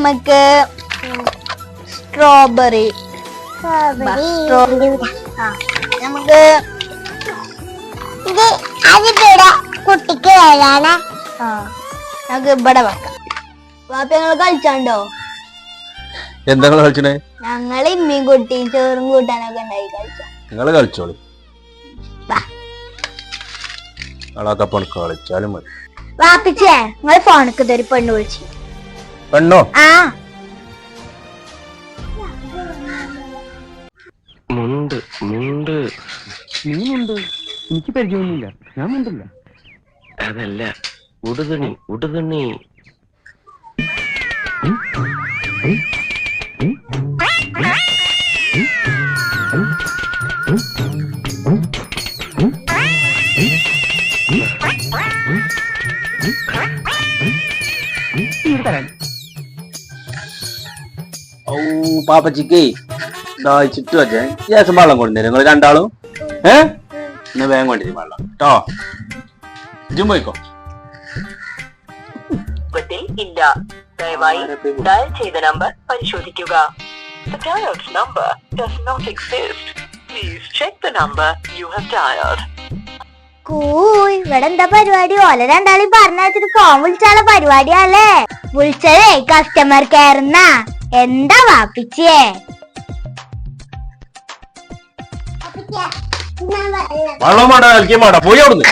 നമുക്ക് സ്ട്രോബെറി നമുക്ക് കുട്ടിക്ക് വരാനാ. നമുക്ക് ഇവിടെ വെക്കാം. വാപ്പ ഞങ്ങൾ കളിച്ചാണ്ടോ? എന്താ കളിച്ചേ? ഞങ്ങള് ഇമ്മയും കുട്ടിയും ചോറും കൂട്ടാനൊക്കെ ഉണ്ടായി കളിച്ച. നിങ്ങള് കളിച്ചോളി, കളാക്കപ്പണ് കളിച്ചാലും മതി. വാപ്പിച്ചേ നിങ്ങള് ഫോണൊക്കെ തരും പെണ്ണ് വിളിച്ചു. പെണ്ണോ? ആ മുണ്ട് മുണ്ട് നീ മുണ്ട്, എനിക്ക് പരിചയമൊന്നുമില്ല, ഞാൻ മുണ്ടില്ല. അതല്ല, ഉടുതുണി ഉടുതുണി. ഓ പാപ്പച്ചിക്ക് ചുറ്റു വച്ചേ ശേഷം വെള്ളം കൊണ്ടുവരും നിങ്ങൾ രണ്ടാളും. എന്നാ വേഗം കൊണ്ടുവരും വെള്ളം കേട്ടോ. ഇജും പോയിക്കോ. ഇല്ല, ദയവായി ഡയൽ ചെയ്ത നമ്പർ പരിശോധിക്കുക. The dialed number does not exist. Please check the number you have dialed. ഇവിടെ എന്താ പരിപാടി? ഓല രണ്ടാളും പറഞ്ഞിട്ട് ഫോൺ വിളിച്ചാലുള്ള പരിപാടിയല്ലേ? വിളിച്ചതേ കസ്റ്റമർ കെയർന്നാ. എന്താ വാപ്പിച്ചേ? വെള്ളം വേണ്ട കളിക്കാൻ വേണ്ട, പോയി അവിടുന്ന്.